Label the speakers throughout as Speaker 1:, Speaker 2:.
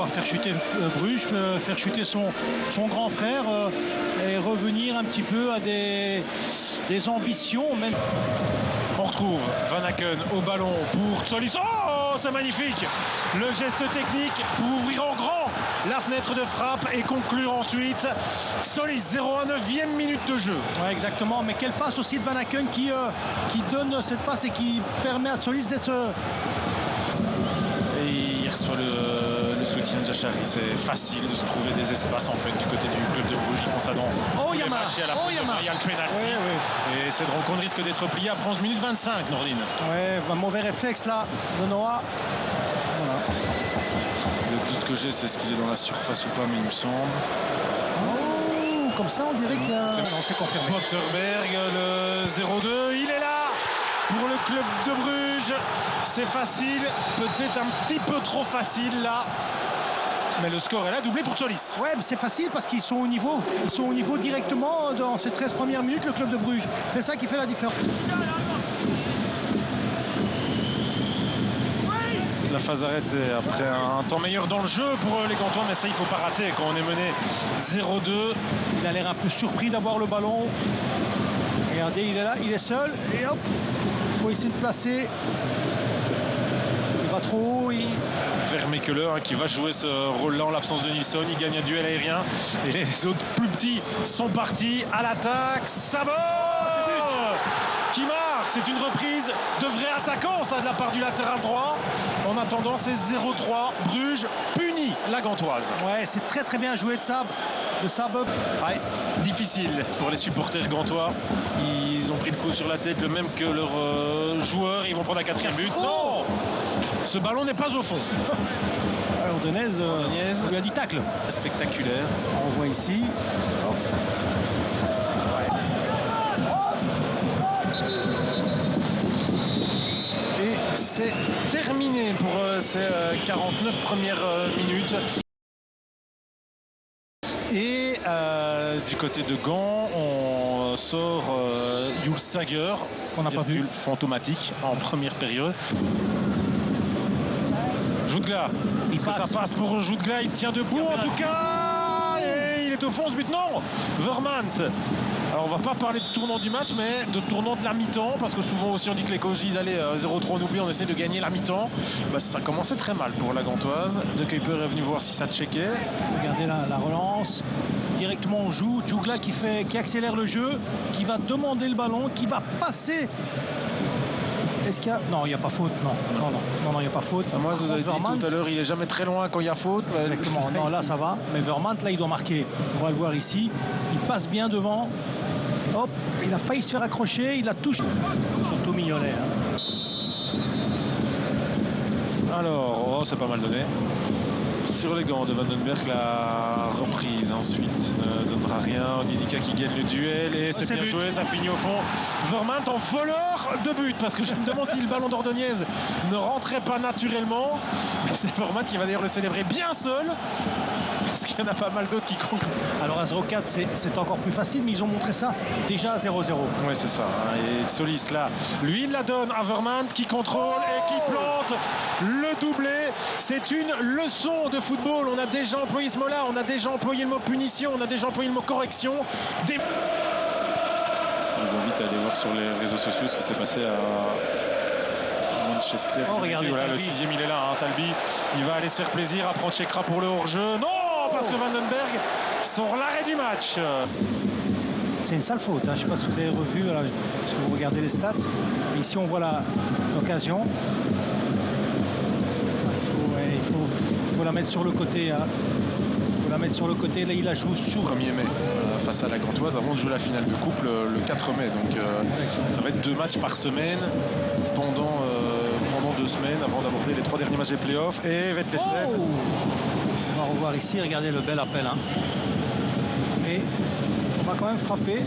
Speaker 1: pouvoir faire chuter Bruges, faire chuter son grand frère et revenir un petit peu à des ambitions même.
Speaker 2: On retrouve Van Aken au ballon pour Tsolis. Oh, c'est magnifique! Le geste technique pour ouvrir en grand la fenêtre de frappe et conclure ensuite. Tsolis, 0 à 9e minute de jeu.
Speaker 1: Ouais, exactement, mais quelle passe aussi de Van Aken qui donne cette passe et qui permet à Tsolis d'être...
Speaker 2: Et il reçoit le soutien de Jachari. C'est facile de se trouver des espaces en fait du côté du club de Bruges. Ils font ça dans
Speaker 1: Yama.
Speaker 2: Il y a le pénalty.
Speaker 1: Ouais.
Speaker 2: Et cette rencontre risque d'être pliée après 11 minutes 25, Nordine.
Speaker 1: Ouais, un mauvais réflexe là de Noah. Voilà.
Speaker 2: Le doute que j'ai, c'est ce qu'il est dans la surface ou pas, mais il me semble.
Speaker 1: Oh, comme ça on dirait que c'est confirmé.
Speaker 2: Potterberg, le 0-2, il est là pour le club de Bruges. C'est facile, peut-être un petit peu trop facile là. Mais le score est là, doublé pour Tsolis.
Speaker 1: Ouais, mais c'est facile parce qu'ils sont au niveau. Ils sont au niveau directement dans ces 13 premières minutes, le club de Bruges. C'est ça qui fait la différence.
Speaker 2: La phase arrêtée après un temps meilleur dans le jeu pour les Gantois, mais ça il faut pas rater quand on est mené 0-2.
Speaker 1: Il a l'air un peu surpris d'avoir le ballon. Regardez, il est là, il est seul et hop, il faut essayer de placer. Il va trop haut.
Speaker 2: Vermekele qui va jouer ce rôle-là en l'absence de Nilsson. Il gagne un duel aérien et les autres plus petits sont partis à l'attaque. Sabot qui marque. C'est une reprise de vrai attaquant ça de la part du latéral droit. En attendant, c'est 0-3. Bruges punit la Gantoise.
Speaker 1: Ouais, c'est très très bien joué de Sab.
Speaker 2: Ouais, difficile pour les supporters gantois. Ils ont pris le coup sur la tête, le même que leurs joueurs. Ils vont prendre un 4e but. Non, ce ballon n'est pas au fond.
Speaker 1: Ordonez lui a dit tacle.
Speaker 2: Spectaculaire.
Speaker 1: On voit ici.
Speaker 2: Et c'est terminé pour ces 49 premières minutes. Et du côté de Gand, on sort Jules Sager,
Speaker 1: qu'on n'a pas vu,
Speaker 2: fantomatique en première période. Joutgla, est-ce que ça passe pour Joutgla? Il tient debout en tout cas. Et il est au fond ce but. Non, Vermaat. Alors on va pas parler de tournant du match, mais de tournant de la mi-temps, parce que souvent aussi on dit que les coachs disent allez 0-3 on oublie, on essaie de gagner la mi-temps. Bah, ça commençait très mal pour la Gantoise. De Kuiper est venu voir si ça checkait.
Speaker 1: Regardez la relance. Directement on joue. Jougla qui accélère le jeu, qui va demander le ballon, qui va passer. Est-ce qu'il y a... Non, il n'y a pas faute. Non, il n'y a pas faute.
Speaker 2: Moi, vous avez dit tout à l'heure, il est jamais très loin quand il y a faute.
Speaker 1: Exactement. Non, là, ça va. Mais Vermaat, là, il doit marquer. On va le voir ici. Il passe bien devant. Hop, il a failli se faire accrocher. Il la touche. Surtout Mignolet. Hein.
Speaker 2: Alors, c'est pas mal donné. Sur les gants de Vandenberg, la reprise ensuite ne donnera rien. Onyedika qui gagne le duel et c'est bien joué, ça finit au fond. Vermaat en voleur de but, parce que je me demande si le ballon d'Ordonez ne rentrait pas naturellement. C'est Vermaat qui va d'ailleurs le célébrer bien seul, parce qu'il y en a pas mal d'autres qui comptent.
Speaker 1: Alors à 0-4, c'est encore plus facile, mais ils ont montré ça déjà à 0-0.
Speaker 2: Oui, c'est ça. Et Tsolis là, lui, il la donne à Vermaat qui contrôle et qui plante le doublé. C'est une leçon de football. On a déjà employé ce mot-là, on a déjà employé le mot punition, on a déjà employé le mot correction. Je vous invite à aller voir sur les réseaux sociaux ce qui s'est passé à Manchester.
Speaker 1: Regardez,
Speaker 2: voilà, le 6e, il est là, hein, Talbi. Il va aller se faire plaisir à prendre Chekra pour le hors-jeu. Non, parce que Vandenberg sort l'arrêt du match.
Speaker 1: C'est une sale faute. Hein. Je ne sais pas si vous avez revu, là, si vous regardez les stats. Ici, on voit l'occasion. Il faut la mettre sur le côté. Hein. Il faut la mettre sur le côté. Là, il la joue sur.
Speaker 2: 1er mai face à la Gantoise avant de jouer la finale de couple le 4 mai. Donc ça va être 2 matchs par semaine pendant 2 semaines avant d'aborder les 3 derniers matchs des playoffs. Et Vetlesen.
Speaker 1: Oh, on va revoir ici. Regardez le bel appel. Hein. Et on va quand même frapper.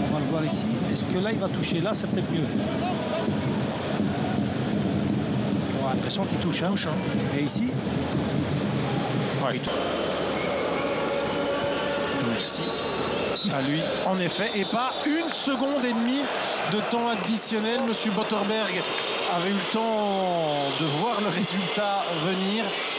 Speaker 1: On va le voir ici. Est-ce que là, il va toucher? Là, c'est peut-être mieux. On a l'impression qu'il touche. Hein. Et ici
Speaker 2: ouais. Merci. à lui, en effet, et pas 1 seconde et demie de temps additionnel. Monsieur Botterberg avait eu le temps de voir le résultat venir.